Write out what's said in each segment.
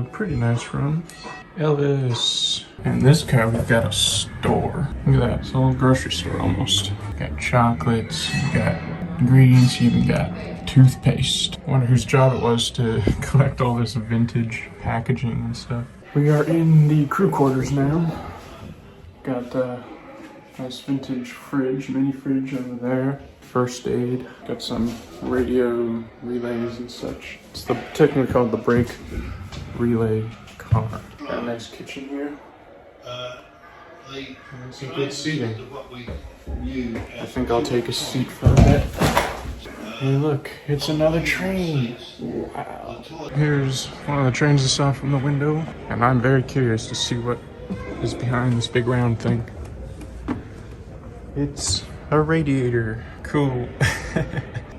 a pretty nice room. Elvis. And this car, we've got a store. Look at that, it's a little grocery store almost. Got chocolates, you got ingredients, you even got toothpaste. I wonder whose job it was to collect all this vintage packaging and stuff. We are in the crew quarters now. Got a nice vintage fridge, mini fridge over there. First aid, got some radio relays and such. It's technically called the brake relay car. Got a nice kitchen here. And some good seating. I think I'll take a seat for a bit. Hey look, it's another train. Wow. Here's one of the trains I saw from the window, and I'm very curious to see what is behind this big round thing. It's a radiator. Cool.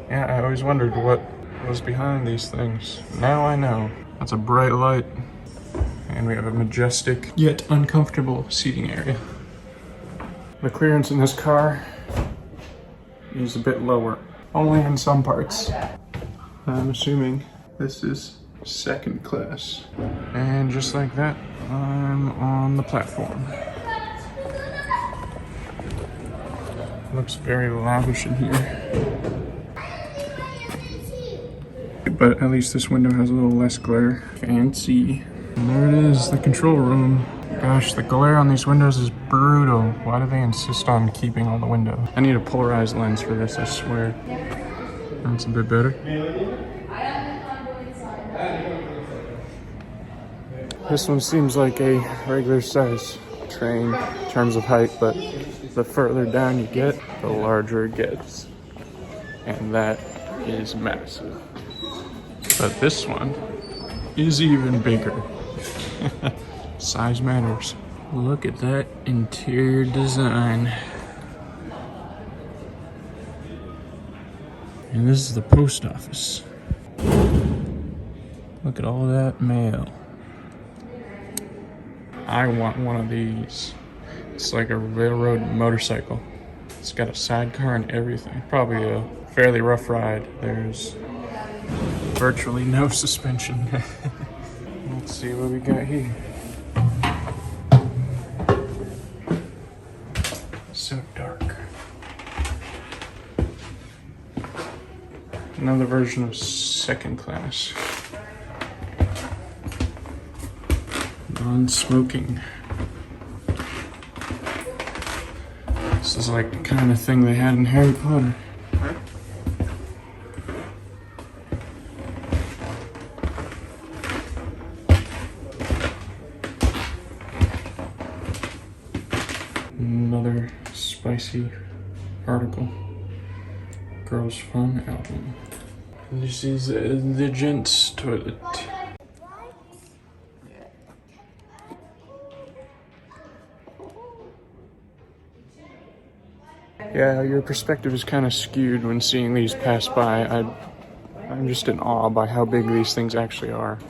Yeah, I always wondered what was behind these things. Now I know. That's a bright light. And we have a majestic yet uncomfortable seating area. The clearance in this car is a bit lower. Only in some parts. I'm assuming this is second class. And just like that, I'm on the platform. Looks very lavish in here. But at least this window has a little less glare. Fancy. And there it is, the control room. Gosh, the glare on these windows is brutal. Why do they insist on keeping all the windows? I need a polarized lens for this, I swear. That's a bit better. This one seems like a regular size train in terms of height, but the further down you get, the larger it gets. And that is massive. But this one is even bigger. Size matters. Look at that interior design. And this is the post office. Look at all that mail. I want one of these. It's like a railroad motorcycle. It's got a sidecar and everything. Probably a fairly rough ride. There's virtually no suspension. Let's see what we got here. So dark. Another version of second class. Non-smoking. This is like the kind of thing they had in Harry Potter. Another spicy article. Girls Fun album. This is the gents' toilet. Yeah, your perspective is kind of skewed when seeing these pass by. I'm just in awe by how big these things actually are.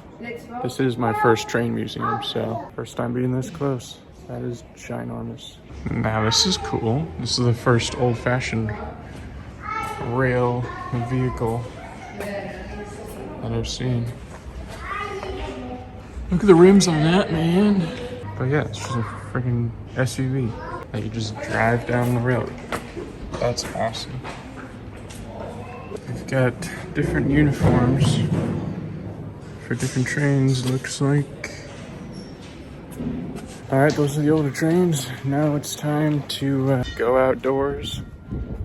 This is my first train museum, so first time being this close. That is ginormous. Now this is cool. This is the first old-fashioned rail vehicle that I've seen. Look at the rims on that, man. But yeah, it's just a freaking SUV that you just drive down the road. That's awesome. We've got different uniforms for different trains, looks like. Alright, those are the older trains. Now it's time to go outdoors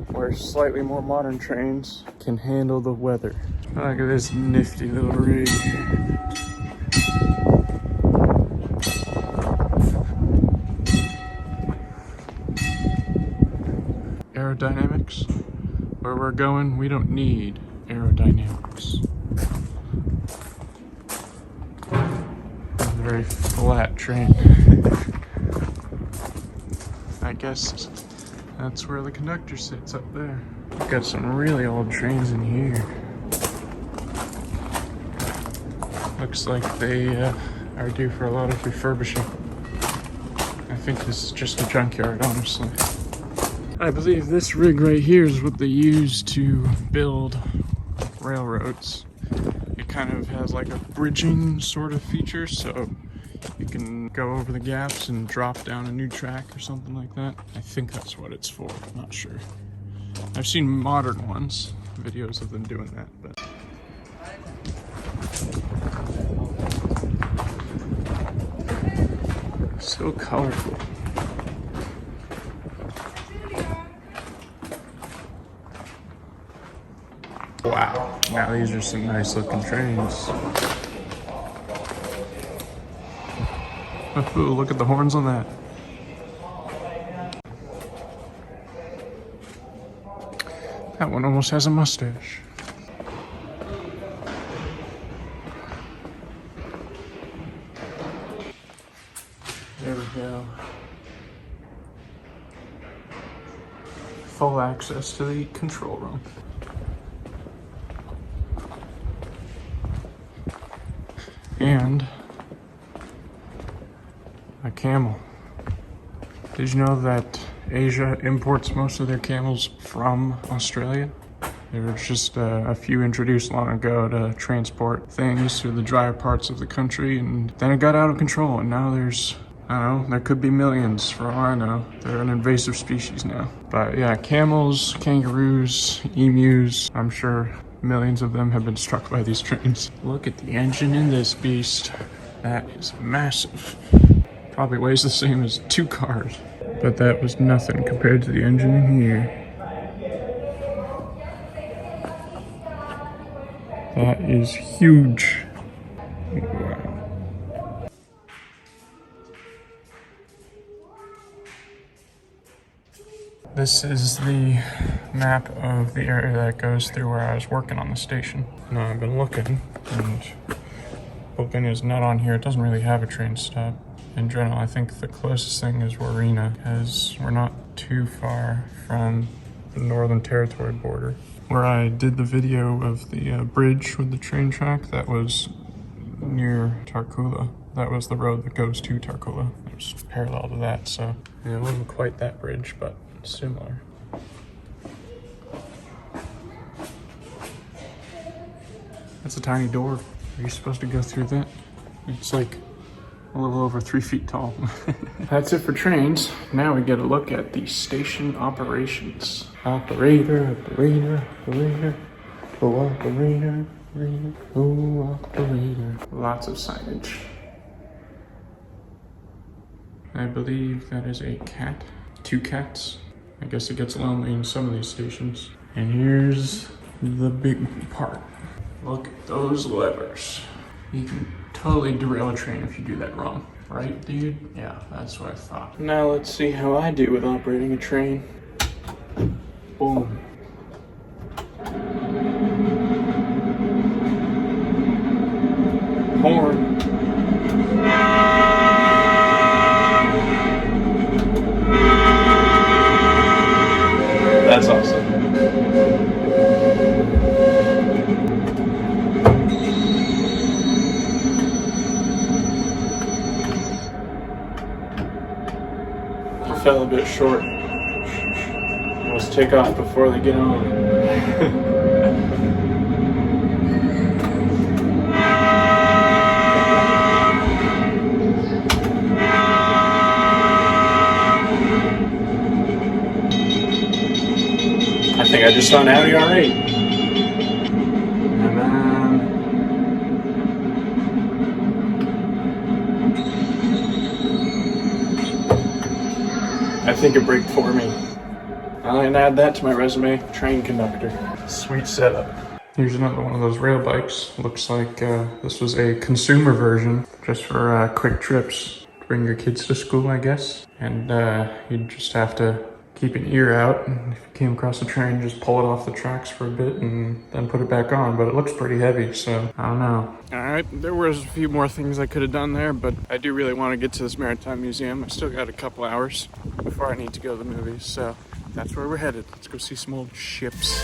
where slightly more modern trains can handle the weather. Look at this nifty little rig. Aerodynamics. Where we're going, we don't need aerodynamics. It's a very flat train. I guess that's where the conductor sits, up there. We've got some really old trains in here. Looks like they are due for a lot of refurbishing. I think this is just a junkyard, honestly. I believe this rig right here is what they use to build railroads. It kind of has like a bridging sort of feature, so you can go over the gaps and drop down a new track or something like that. I think that's what it's for, I'm not sure. I've seen modern ones, videos of them doing that, but. So colorful. Wow, now these are some nice looking trains. Ooh, look at the horns on that. That one almost has a mustache. There we go. Full access to the control room. And a camel. Did you know that Asia imports most of their camels from Australia? There were just a few introduced long ago to transport things through the drier parts of the country, and then it got out of control, and now there's, I don't know, there could be millions for all I know. They're an invasive species now. But yeah, camels, kangaroos, emus, I'm sure millions of them have been struck by these trains. Look at the engine in this beast. That is massive. Probably weighs the same as 2 cars. But that was nothing compared to the engine in here. That is huge. Wow. This is the map of the area that goes through where I was working on the station. Now I've been looking, and Open is not on here. It doesn't really have a train stop. In general, I think the closest thing is Warina, because we're not too far from the Northern Territory border. Where I did the video of the bridge with the train track, that was near Tarcoola. That was the road that goes to Tarcoola. It was parallel to that, so yeah, it wasn't quite that bridge, but similar. That's a tiny door. Are you supposed to go through that? It's like a little over 3 feet tall. That's it for trains. Now we get a look at the station operations. Operator, operator, operator. Oh, operator, operator. Oh, operator. Lots of signage. I believe that is a cat. 2 cats. I guess it gets lonely in some of these stations. And here's the big part. Look at those levers. You can totally derail a train if you do that wrong. Right, dude? Yeah, that's what I thought. Now let's see how I do with operating a train. Boom. Horn. That's awesome. I fell a bit short. Let's take off before they get on. I think I just saw an Audi R8. And then I think it braked for me. I'll add that to my resume. Train conductor. Sweet setup. Here's another one of those rail bikes. Looks like this was a consumer version, just for quick trips. Bring your kids to school, I guess. And you'd just have to keep an ear out, and if you came across a train, just pull it off the tracks for a bit and then put it back on. But it looks pretty heavy, so I don't know. All right, there was a few more things I could have done there, but I do really want to get to this Maritime Museum. I still got a couple hours before I need to go to the movies, so that's where we're headed. Let's go see some old ships.